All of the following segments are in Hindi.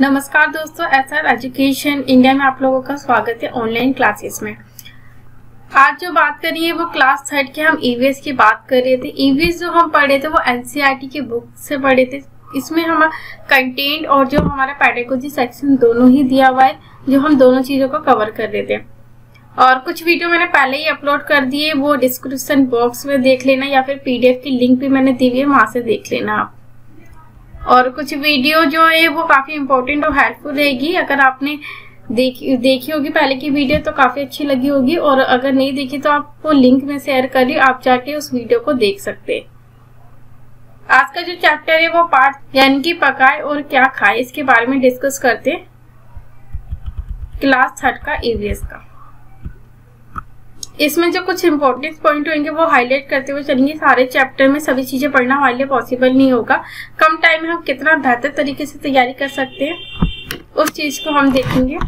नमस्कार दोस्तों, एसआर एजुकेशन इंडिया में आप लोगों का स्वागत है ऑनलाइन क्लासेस में। आज जो बात करी है वो क्लास 3 के हम ईवीएस की बात कर रहे थे। ईवीएस जो हम पढ़े थे वो एनसीईआरटी की बुक से पढ़े थे। इसमें हम कंटेंट और जो हमारा पेडागोजी सेक्शन दोनों ही दिया हुआ है, जो हम दोनों चीजों को कवर कर रहे थे। और कुछ वीडियो मैंने पहले ही अपलोड कर दिए, वो डिस्क्रिप्शन बॉक्स में देख लेना या फिर पीडीएफ की लिंक भी मैंने दी हुई है, वहां से देख लेना आप। और कुछ वीडियो जो है वो काफी इम्पोर्टेंट और हेल्पफुल रहेगी। अगर आपने देखी होगी पहले की वीडियो तो काफी अच्छी लगी होगी, और अगर नहीं देखी तो आपको लिंक में शेयर करिए, आप जाके उस वीडियो को देख सकते हैं। आज का जो चैप्टर है वो पार्ट यानी कि पकाए और क्या खाए, इसके बारे में डिस्कस करते हैं। क्लास 3 का ईवीएस का इसमें जो कुछ इंपॉर्टेंट पॉइंट होंगे वो हाईलाइट करते हुए चलेंगे। सारे चैप्टर में सभी चीजें पढ़ना हमारे लिए पॉसिबल नहीं होगा। कम टाइम में हम कितना बेहतर तरीके से तैयारी कर सकते हैं उस चीज को हम देखेंगे।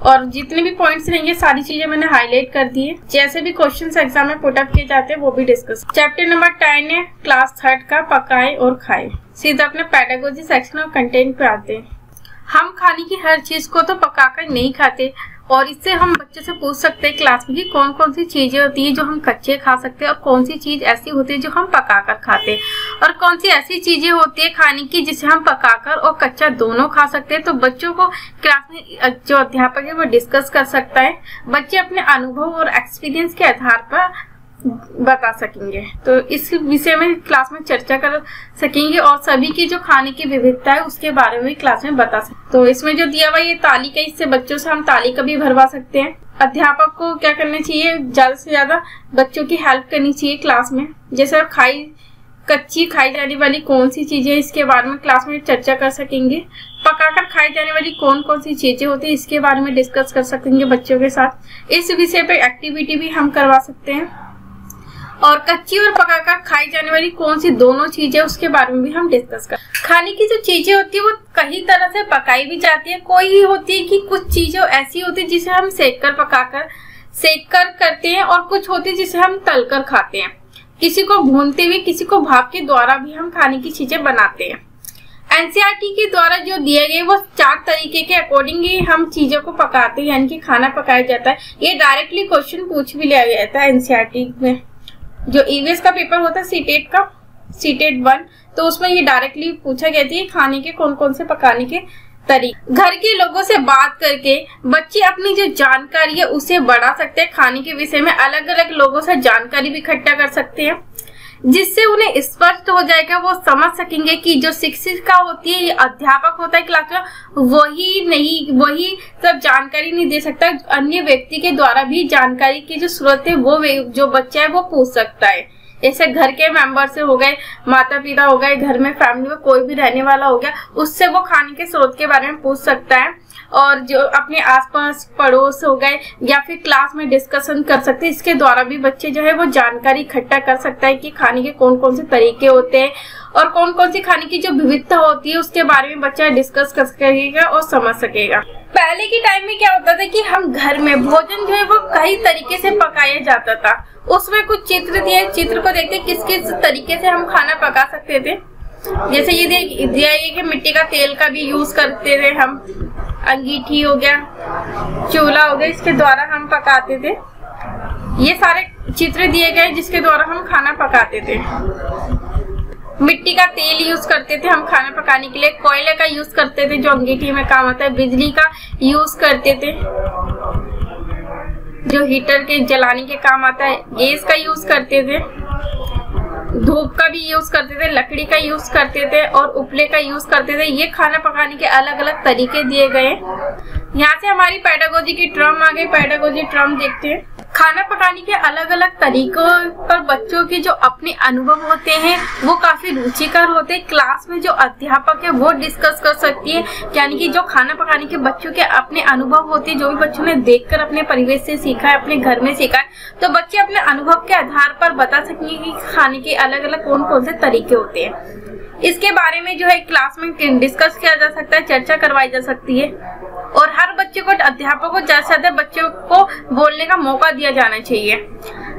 और जितने भी पॉइंट्स रहेंगे सारी चीजें मैंने हाईलाइट कर दी है। जैसे भी क्वेश्चंस एग्जाम में पुट अप किए जाते हैं वो भी डिस्कस। चैप्टर नंबर 10 है क्लास 3 का पकाए और खाए। सीधा अपने पेडागोजी सेक्शन और कंटेंट पे आते हैं। हम खाने की हर चीज को तो पकाकर नहीं खाते, और इससे हम बच्चे से पूछ सकते हैं क्लास में कि कौन कौन सी चीजें होती है जो हम कच्चे खा सकते हैं और कौन सी चीज ऐसी होती है जो हम पकाकर खाते हैं, और कौन सी ऐसी चीजें होती है खाने की जिसे हम पकाकर और कच्चा दोनों खा सकते हैं। तो बच्चों को क्लास में जो अध्यापक है वो डिस्कस कर सकता है। बच्चे अपने अनुभव और एक्सपीरियंस के आधार पर बता सकेंगे, तो इस विषय में क्लास में चर्चा कर सकेंगे, और सभी की जो खाने की विविधता है उसके बारे में क्लास में बता सकते। तो इसमें जो दिया हुआ ये तालिका, इससे बच्चों से हम तालिका भी भरवा सकते हैं। अध्यापक को क्या करना चाहिए, ज्यादा से ज्यादा बच्चों की हेल्प करनी चाहिए क्लास में। जैसे कच्ची खाई जाने वाली कौन सी चीजें, इसके बारे में क्लास में चर्चा कर सकेंगे। पकाकर खाई जाने वाली कौन कौन सी चीजें होती है इसके बारे में डिस्कस कर सकेंगे बच्चों के साथ। इस विषय पे एक्टिविटी भी हम करवा सकते हैं। और कच्ची और पकाकर खाई जाने वाली कौन सी दोनों चीजें उसके बारे में भी हम डिस्कस कर। खाने की जो चीजें होती है वो कई तरह से पकाई भी जाती है। कोई होती है कि कुछ चीजें ऐसी होती है जिसे हम सेक कर करते हैं, और कुछ होती है जिसे हम तलकर खाते हैं। किसी को भूनते हुए, किसी को भाप के द्वारा भी हम खाने की चीजें बनाते हैं। एनसीईआरटी के द्वारा जो दिए गए वो 4 तरीके के अकॉर्डिंग ही हम चीजों को पकाते हैं, यानी कि खाना पकाया जाता है। ये डायरेक्टली क्वेश्चन पूछ भी लिया गया था एनसीईआरटी में। जो ईवीएस का पेपर होता है सीटेट 1, तो उसमें ये डायरेक्टली पूछा गया था खाने के कौन कौन से पकाने के तरीके। घर के लोगों से बात करके बच्चे अपनी जो जानकारी है उसे बढ़ा सकते हैं। खाने के विषय में अलग अलग लोगों से जानकारी भी इकट्ठा कर सकते हैं, जिससे उन्हें स्पष्ट हो जाएगा। वो समझ सकेंगे कि जो शिक्षिका होती है, ये अध्यापक होता है क्लास में, वही सब जानकारी नहीं दे सकता। अन्य व्यक्ति के द्वारा भी जानकारी की जो स्रोत है वो जो बच्चा है वो पूछ सकता है। जैसे घर के मेंबर से हो गए, माता पिता हो गए, घर में फैमिली में कोई भी रहने वाला हो गया, उससे वो खाने के स्रोत के बारे में पूछ सकता है। और जो अपने आसपास पड़ोस हो गए या फिर क्लास में डिस्कशन कर सकते हैं। इसके द्वारा भी बच्चे जो है वो जानकारी इकट्ठा कर सकता है कि खाने के कौन कौन से तरीके होते हैं और कौन कौन सी खाने की जो विविधता होती है उसके बारे में बच्चा डिस्कस कर सकेगा और समझ सकेगा। पहले के टाइम में क्या होता था कि हम घर में भोजन जो है वो कई तरीके से पकाया जाता था। उसमें कुछ चित्र दिए, चित्र को देखते किस किस तरीके से हम खाना पका सकते थे। जैसे ये दिया है कि मिट्टी का तेल का भी यूज करते थे हम, अंगीठी हो गया, चूल्हा हो गया, इसके द्वारा हम पकाते थे। ये सारे चित्र दिए गए जिसके द्वारा हम खाना पकाते थे। मिट्टी का तेल यूज करते थे हम खाना पकाने के लिए, कोयले का यूज करते थे जो अंगीठी में काम आता है, बिजली का यूज करते थे जो हीटर के जलाने के काम आता है, गैस का यूज करते थे, धूप का भी यूज करते थे, लकड़ी का यूज करते थे और उपले का यूज करते थे। ये खाना पकाने के अलग अलग तरीके दिए गए। यहाँ से हमारी पेडागोजी की टर्म आ गई। पेडागोजी टर्म देखते हैं। खाना पकाने के अलग अलग तरीकों पर बच्चों के जो अपने अनुभव होते हैं वो काफी रुचिकर होते हैं। क्लास में जो अध्यापक है वो डिस्कस कर सकती है, यानी कि जो खाना पकाने के बच्चों के अपने अनुभव होते हैं, जो भी बच्चों ने देखकर अपने परिवेश से सीखा है, अपने घर में सीखा है, तो बच्चे अपने अनुभव के आधार पर बता सकेंगे कि खाने के अलग अलग कौन कौन से तरीके होते हैं। इसके बारे में जो है क्लास में डिस्कस किया जा सकता है, चर्चा करवाई जा सकती है, और हर बच्चे को, अध्यापक को ज्यादा से ज्यादा बच्चों को बोलने का मौका दिया जाना चाहिए।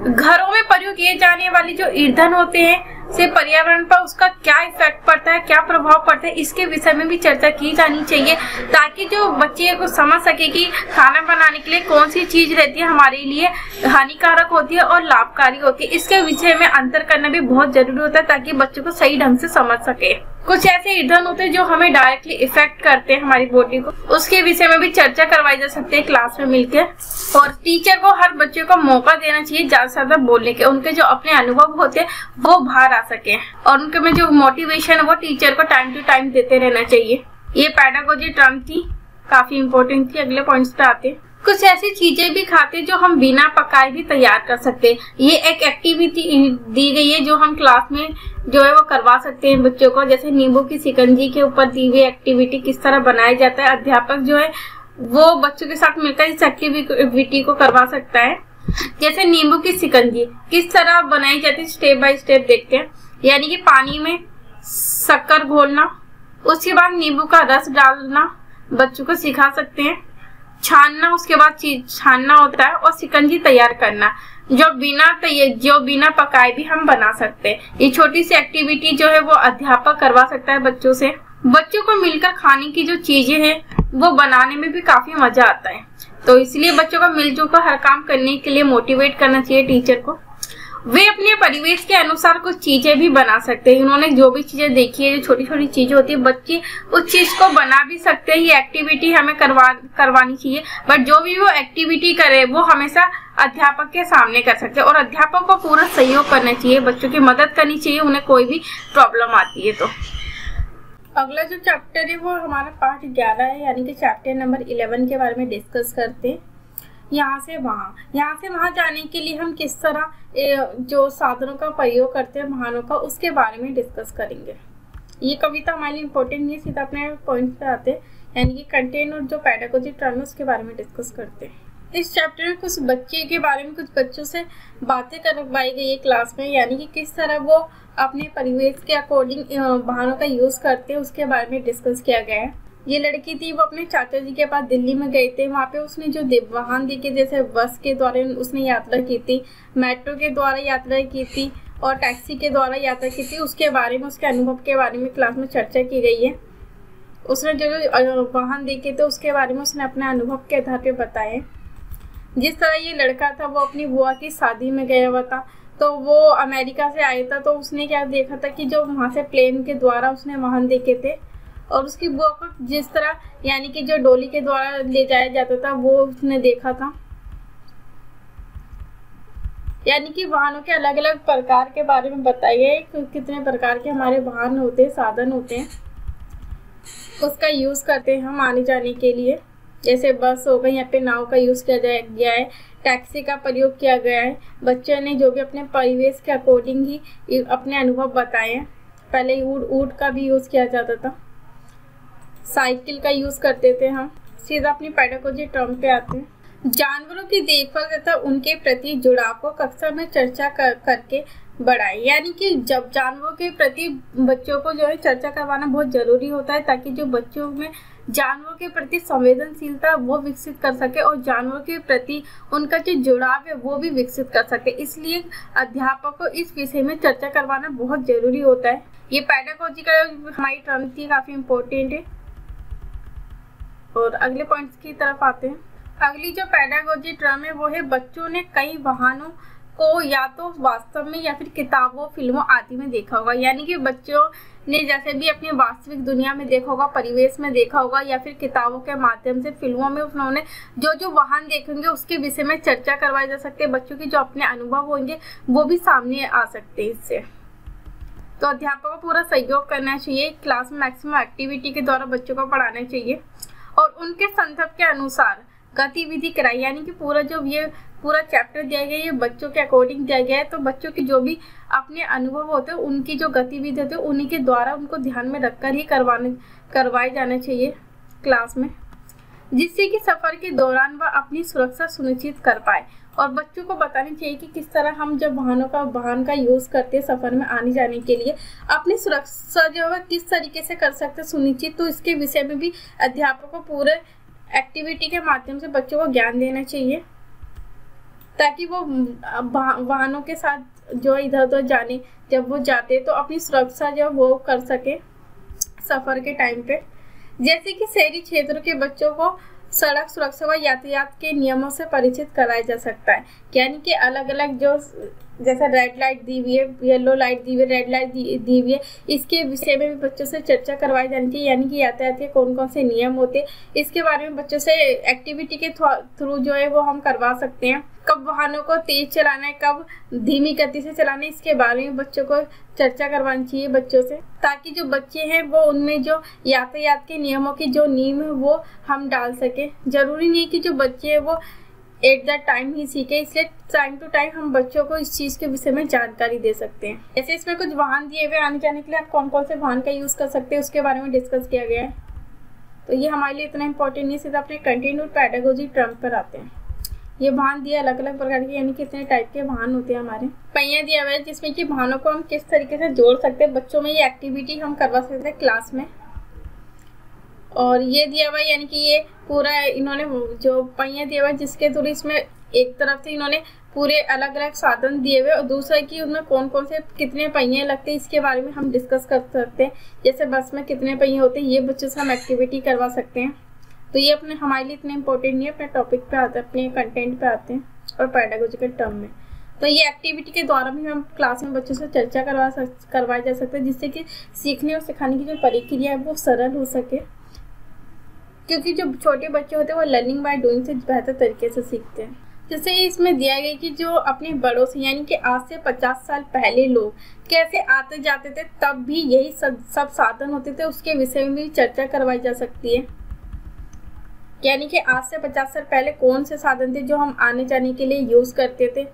घरों में प्रयोग किए जाने वाले जो ईंधन होते हैं से पर्यावरण पर उसका क्या इफेक्ट पड़ता है, क्या प्रभाव पड़ता है, इसके विषय में भी चर्चा की जानी चाहिए, ताकि जो बच्चे को समझ सके कि खाना बनाने के लिए कौन सी चीज रहती है हमारे लिए हानिकारक होती है और लाभकारी होती है। इसके विषय में अंतर करना भी बहुत जरूरी होता है, ताकि बच्चों को सही ढंग से समझ सके। कुछ ऐसे ईंधन होते हैं जो हमें डायरेक्टली इफेक्ट करते हैं हमारी बॉडी को, उसके विषय में भी चर्चा करवाई जा सकती है क्लास में मिलकर। और टीचर को हर बच्चे को मौका देना चाहिए ज्यादा से ज्यादा बोलने के, उनके जो अपने अनुभव होते हैं वो बाहर आ सके, और उनके में जो मोटिवेशन है वो टीचर को टाइम टू टाइम देते रहना चाहिए। ये पेडागोजी टर्म थी, काफी इंपॉर्टेंट थी। अगले पॉइंट्स पे आते हैं। कुछ ऐसी चीजें भी खाते जो हम बिना पकाए भी तैयार कर सकते हैं। ये एक एक्टिविटी दी गई है जो हम क्लास में जो है वो करवा सकते हैं बच्चों को, जैसे नींबू की शिकंजी के ऊपर दी हुई एक्टिविटी किस तरह बनाया जाता है। अध्यापक जो है वो बच्चों के साथ मिलकर इस एक्टिविटी को करवा सकता है। जैसे नींबू की शिकंजी किस तरह बनाई जाती है, स्टेप बाय स्टेप देखते हैं। यानी कि पानी में शक्कर घोलना, उसके बाद नींबू का रस डालना, बच्चों को सिखा सकते हैं। छानना, उसके बाद चीज छानना होता है, और शिकंजी तैयार करना जो बिना पकाए भी हम बना सकते हैं। ये छोटी सी एक्टिविटी जो है वो अध्यापक करवा सकता है बच्चों से। बच्चों को मिलकर खाने की जो चीजें हैं वो बनाने में भी काफी मजा आता है, तो इसलिए बच्चों को मिलजुल कर हर काम करने के लिए मोटिवेट करना चाहिए टीचर को। वे अपने परिवेश के अनुसार कुछ चीजें भी बना सकते हैं। उन्होंने जो भी चीजें देखी है, जो छोटी छोटी चीजें होती है, बच्चे उस चीज को बना भी सकते हैं। ये एक्टिविटी हमें करवानी चाहिए, बट जो भी वो एक्टिविटी करे वो हमेशा अध्यापक के सामने कर सकते हैं, और अध्यापक को पूरा सहयोग करना चाहिए, बच्चों की मदद करनी चाहिए उन्हें कोई भी प्रॉब्लम आती है तो। अगला जो चैप्टर है वो हमारा पार्ट 11 है, यानी कि चैप्टर नंबर 11 के बारे में डिस्कस करते हैं। यहाँ से वहाँ जाने के लिए हम किस तरह जो साधनों का प्रयोग करते हैं वाहनों का, उसके बारे में डिस्कस करेंगे। ये कविता हमारे लिए इम्पोर्टेंट नहीं है, सीधा अपने पॉइंट पे आते हैं, यानी कि कंटेंट और जो पेडागोजी टर्म है उसके बारे में डिस्कस करते हैं। इस चैप्टर में कुछ बच्चे के बारे में कुछ बच्चों से बातें करवाई गई है क्लास में, यानी कि किस तरह वो अपने परिवेश के अकॉर्डिंग वाहनों का यूज करते हैं उसके बारे में डिस्कस किया गया है। ये लड़की थी, वो अपने चाचा जी के पास दिल्ली में गए थे। वहाँ पे उसने जो वाहन देखे, जैसे बस के द्वारा उसने यात्रा की थी, मेट्रो के द्वारा यात्रा की थी, और टैक्सी के द्वारा यात्रा की थी। उसके बारे में, उसके अनुभव के बारे में क्लास में चर्चा की गई है। उसने जो वाहन देखे थे उसके बारे में उसने अपने अनुभव के आधार पर बताए। जिस तरह ये लड़का था वो अपनी बुआ की शादी में गया हुआ था, तो वो अमेरिका से आया था, तो उसने क्या देखा था कि जो वहाँ से प्लेन के द्वारा उसने वाहन देखे थे, और उसकी बुआ को जिस तरह यानी कि जो डोली के द्वारा ले जाया जाता था वो उसने देखा था। यानी कि वाहनों के अलग अलग प्रकार के बारे में बताइए, कितने प्रकार के हमारे वाहन होते हैं, साधन होते हैं, उसका यूज करते हैं हम आने जाने के लिए। जैसे बस हो गई, यहाँ पे नाव का यूज किया गया है, टैक्सी का प्रयोग किया गया है। बच्चों ने जो भी अपने परिवेश के अकॉर्डिंग ही अपने अनुभव बताए हैं। पहले ऊँट का भी यूज किया जाता था, साइकिल का यूज करते थे हम। सीधा अपनी पेडागोजी टर्म पे आते हैं। जानवरों की देखभाल तथा उनके प्रति जुड़ाव को कक्षा में चर्चा करके बढ़ाए। यानी कि जब जानवरों के प्रति बच्चों को जो है चर्चा करवाना बहुत जरूरी होता है, ताकि जो बच्चों में जानवरों के प्रति संवेदनशीलता वो विकसित कर सके, और जानवरों के प्रति उनका जो जुड़ाव है वो भी विकसित कर सके। इसलिए अध्यापक को इस विषय में चर्चा करवाना बहुत जरूरी होता है। ये पेडागोजी का हमारी टर्म थी, काफी इम्पोर्टेंट है। और अगले पॉइंट्स की तरफ आते हैं। अगली जो पेडागोजी टर्म है वो है बच्चों ने कई वाहनों को या तो वास्तव में या फिर किताबों, फिल्मों आदि में देखा होगा। यानी कि बच्चों ने जैसे भी अपनी वास्तविक दुनिया में देखा होगा, परिवेश में देखा होगा, या फिर किताबों के माध्यम से, फिल्मों में उन्होंने जो जो वाहन देखेंगे उसके विषय में चर्चा करवाई जा सकती है। बच्चों के जो अपने अनुभव होंगे वो भी सामने आ सकते हैं इससे। तो अध्यापक को पूरा सहयोग करना चाहिए। क्लास में मैक्सिमम एक्टिविटी के द्वारा बच्चों को पढ़ाना चाहिए, और उनके संदर्भ के अनुसार गतिविधि कराई। यानी कि पूरा चैप्टर दिया गया है, ये बच्चों के अकॉर्डिंग दिया गया है, तो बच्चों की जो भी अपने अनुभव होते हैं, उनकी जो गतिविधि होती है, उन्हीं के द्वारा उनको ध्यान में रखकर ही करवाए जाना चाहिए क्लास में, जिससे कि सफर के दौरान वह अपनी सुरक्षा सुनिश्चित कर पाए। और बच्चों को बतानी चाहिए कि किस तरह हम जब वाहन का यूज करते हैं सफर में आने जाने के लिए, अपनी सुरक्षा जो है किस तरीके से कर सकते सुनिश्चित, तो इसके विषय में भी अध्यापक को पूरे एक्टिविटी के माध्यम से बच्चों को ज्ञान देना चाहिए। ताकि वो वाहनों के साथ जो इधर उधर जाने जब वो जाते तो अपनी सुरक्षा जो वो कर सके सफर के टाइम पे। जैसे कि शहरी क्षेत्रों के बच्चों को सड़क सुरक्षा व यातायात के नियमों से परिचित कराया जा सकता है, यानी कि अलग अलग जो जैसे रेड लाइट दी हुई है, येलो लाइट दी हुई है, रेड लाइट दी हुई है, इसके विषय में भी बच्चों से चर्चा करवाई जानी चाहिए। यानी कि यातायात के कौन कौन से नियम होते हैं, इसके बारे में बच्चों से एक्टिविटी के थ्रू जो है वो हम करवा सकते हैं। कब वाहनों को तेज चलाना है, कब धीमी गति से चलाना है, इसके बारे में बच्चों को चर्चा करवानी चाहिए बच्चों से, ताकि जो बच्चे हैं वो उनमें जो यातायात के नियमों की जो नियम है वो हम डाल सके। जरूरी नहीं कि जो बच्चे हैं वो एट द टाइम ही सीखे, इसलिए टाइम टू टाइम हम बच्चों को इस चीज के विषय में जानकारी दे सकते हैं। जैसे इसमें कुछ वाहन दिए हुए आने जाने के लिए आप कौन कौन से वाहन का यूज कर सकते हैं उसके बारे में डिस्कस किया गया है। तो ये हमारे लिए इतना इंपॉर्टेंट नहीं, सीधा अपने कंटिन्यूड पेडागोजी टर्म पर आते हैं। ये वाहन दिया अलग अलग प्रकार के, यानी कितने टाइप के वाहन होते हैं हमारे। पहिया दिया हुआ है जिसमें कि वाहनों को हम किस तरीके से जोड़ सकते हैं, बच्चों में ये एक्टिविटी हम करवा सकते हैं क्लास में। और ये दिया हुआ है यानी कि ये पूरा इन्होंने जो पहिया दिया हुआ है जिसके थ्रू इसमें एक तरफ से इन्होंने पूरे अलग अलग साधन दिए हुए और दूसरा कि उनमें कौन कौन से कितने पहिए लगते हैं इसके बारे में हम डिस्कस कर सकते हैं। जैसे बस में कितने पहिए होते हैं, ये बच्चों से हम एक्टिविटी करवा सकते हैं। तो ये अपने हमारे लिए इतने इंपॉर्टेंट नहीं है, अपने टॉपिक पे आते हैं, अपने कंटेंट पे आते हैं और पेडागोजिकल टर्म में। तो ये एक्टिविटी के द्वारा भी हम क्लास में बच्चों से चर्चा करवाया जा सकता है, जिससे कि सीखने और सिखाने की जो प्रक्रिया है वो सरल हो सके, क्योंकि जो छोटे बच्चे होते हैं वो लर्निंग बाय डूइंग से बेहतर तरीके से सीखते हैं। जैसे इसमें दिया गया कि जो अपने बड़ों से यानी कि आज से 50 साल पहले लोग कैसे आते जाते थे, तब भी यही सब साधन होते थे, उसके विषय में भी चर्चा करवाई जा सकती है। यानी कि आज से 50 साल पहले कौन से साधन थे जो हम आने जाने के लिए यूज करते थे,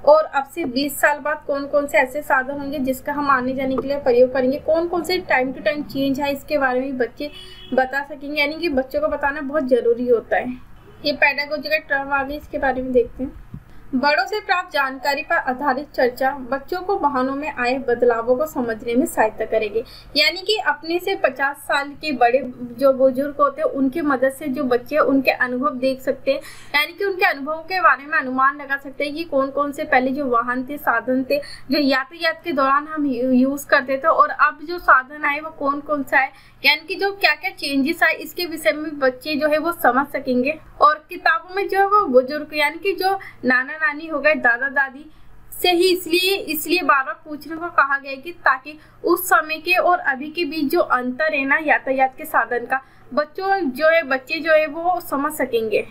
और अब से 20 साल बाद कौन कौन से ऐसे साधन होंगे जिसका हम आने जाने के लिए प्रयोग करेंगे, कौन कौन से टाइम टू टाइम चेंज है, इसके बारे में बच्चे बता सकेंगे। यानी कि बच्चों को बताना बहुत जरूरी होता है। ये पेडागोजिकल टर्म आ गई, इसके बारे में देखते हैं। बड़ों से प्राप्त जानकारी पर आधारित चर्चा बच्चों को वाहनों में आए बदलावों को समझने में सहायता करेगी। यानी कि अपने से 50 साल के बड़े जो बुजुर्ग होते हैं उनकी मदद से जो बच्चे उनके अनुभव देख सकते हैं, यानी कि उनके अनुभवों के बारे में अनुमान लगा सकते हैं कि कौन कौन से पहले जो वाहन थे, साधन थे जो यातायात के दौरान हम यूज करते थे, और अब जो साधन आए वो कौन कौन सा है, यानी कि जो क्या क्या चेंजेस आए इसके विषय में बच्चे जो है वो समझ सकेंगे। और किताबों में जो है वो बुजुर्ग यानी कि जो नाना नानी हो गए, दादा दादी से ही इसलिए बार बार पूछने को कहा गया कि ताकि उस समय के और अभी के बीच जो अंतर है ना यातायात के साधन का, बच्चे जो है वो समझ सकेंगे।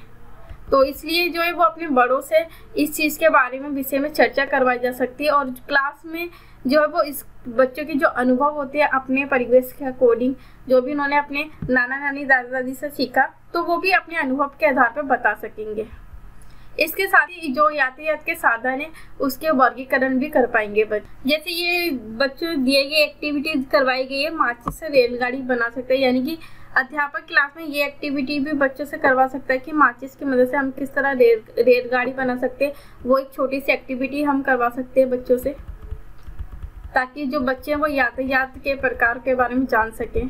तो इसलिए जो है वो अपने बड़ों से इस चीज के बारे में विषय में चर्चा करवाई जा सकती है, और क्लास में जो है वो इस बच्चों के जो अनुभव होते हैं अपने परिवेश के अकॉर्डिंग, जो भी उन्होंने अपने नाना नानी दादा दादी से सीखा, तो वो भी अपने अनुभव के आधार पर बता सकेंगे। इसके साथ ही जो यातायात के साधन है उसके वर्गीकरण भी कर पाएंगे बच्चे। जैसे ये बच्चों दिए गए एक्टिविटीज करवाई गई है, माचिस से रेलगाड़ी बना सकते हैं, यानी कि अध्यापक क्लास में ये एक्टिविटी भी बच्चों से करवा सकता है कि माचिस की मदद से हम किस तरह रेलगाड़ी बना सकते हैं। वो एक छोटी सी एक्टिविटी हम करवा सकते हैं बच्चों से, ताकि जो बच्चे हैं वो यातायात के प्रकार के बारे में जान सकें।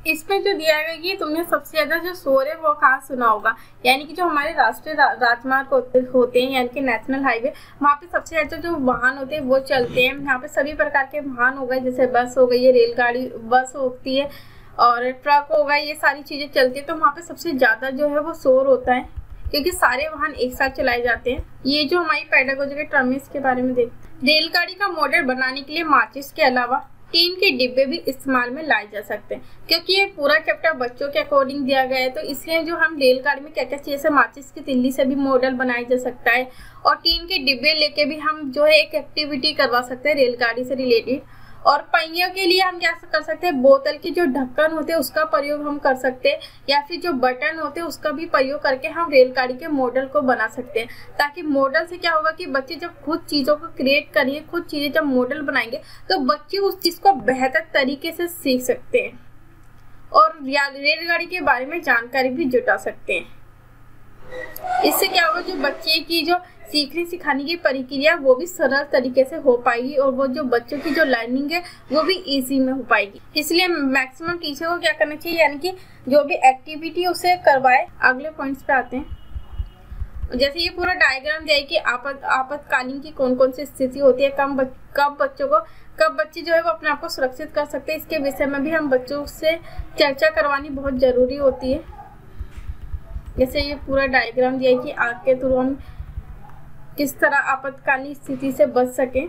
इसमें जो दिया गया कि तुमने सबसे ज्यादा जो शोर है वो कहाँ सुना होगा, यानी कि जो हमारे राष्ट्रीय राजमार्ग होते हैं यानी कि नेशनल हाईवे, वहाँ पे सबसे ज्यादा जो वाहन होते हैं वो चलते हैं। यहाँ पे सभी प्रकार के वाहन हो गए, जैसे बस हो गई है, रेलगाड़ी बस होती है और ट्रक हो गया, ये सारी चीजें चलती है। तो वहाँ पे सबसे ज्यादा जो है वो शोर होता है, क्योंकि सारे वाहन एक साथ चलाए जाते हैं। ये जो हमारी पेडागोजी के टर्म है इसके बारे में देखते हैं। रेलगाड़ी का मॉडल बनाने के लिए माचिस के अलावा टीन के डिब्बे भी इस्तेमाल में लाए जा सकते हैं, क्योंकि ये पूरा चैप्टर बच्चों के अकॉर्डिंग दिया गया है। तो इसलिए जो हम रेलगाड़ी में क्या क्या चीजें, माचिस की तिल्ली से भी मॉडल बनाया जा सकता है, और टीन के डिब्बे लेके भी हम जो है एक एक्टिविटी करवा सकते हैं रेलगाड़ी से रिलेटेड। और पहियों के लिए हम क्या कर सकते हैं, बोतल की जो ढक्कन होते हैं उसका प्रयोग हम कर सकते हैं, या फिर जो बटन होते हैं उसका भी प्रयोग करके हम रेलगाड़ी के मॉडल को बना सकते हैं। ताकि मॉडल से क्या होगा कि बच्चे जब खुद चीजों को क्रिएट करेंगे, खुद चीजें जब मॉडल बनाएंगे, तो बच्चे उस चीज को बेहतर तरीके से सीख सकते हैं और रेलगाड़ी के बारे में जानकारी भी जुटा सकते हैं। इससे क्या होगा, जो बच्चे की जो सीखने सिखाने की प्रक्रिया वो भी सरल तरीके से हो पाएगी, और वो जो बच्चों की जो लर्निंग है वो भी इजी में हो पाएगी। इसलिए मैक्सिमम टीचर को क्या करना चाहिए, यानी कि जो भी एक्टिविटी उसे करवाए। अगले पॉइंट्स पे आते हैं। जैसे ये पूरा डायग्राम दिया है कि आपातकालीन की कौन कौन सी स्थिति होती है, कब बच्चे जो है वो अपने आप को सुरक्षित कर सकते हैं, इसके विषय में भी हम बच्चों से चर्चा करवानी बहुत जरूरी होती है। जैसे ये पूरा डायग्राम दिया है कि आग के थ्रू हम किस तरह आपातकालीन स्थिति से बच सकें।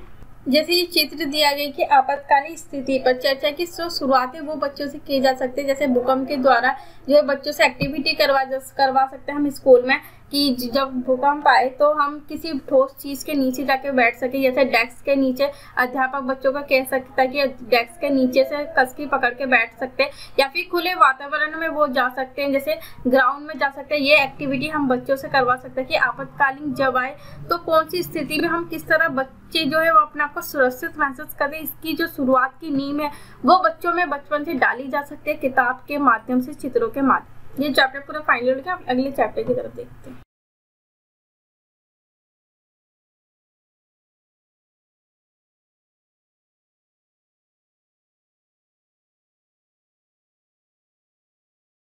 जैसे ये चित्र दिया गया कि आपातकालीन स्थिति पर चर्चा की शुरुआत है वो बच्चों से की जा सकती है। जैसे भूकंप के द्वारा जो है बच्चों से एक्टिविटी करवा सकते हैं हम स्कूल में, कि जब भूकंप आए तो हम किसी ठोस चीज के नीचे जाके बैठ सके। जैसे डेस्क के नीचे अध्यापक बच्चों को कह सकता है कि डेस्क के नीचे से कसकी पकड़ के बैठ सकते हैं, या फिर खुले वातावरण में वो जा सकते हैं, जैसे ग्राउंड में जा सकते हैं। ये एक्टिविटी हम बच्चों से करवा सकते हैं कि आपातकालीन जब आए तो कौन सी स्थिति में हम किस तरह बच्चे जो है वो अपने आप को सुरक्षित महसूस करें। इसकी जो शुरुआत की नींव है वो बच्चों में बचपन से डाली जा सकती है, किताब के माध्यम से, चित्रों के माध्यम। ये चैप्टर पूरा फाइनल हो गया, अगले चैप्टर की तरफ देखते हैं।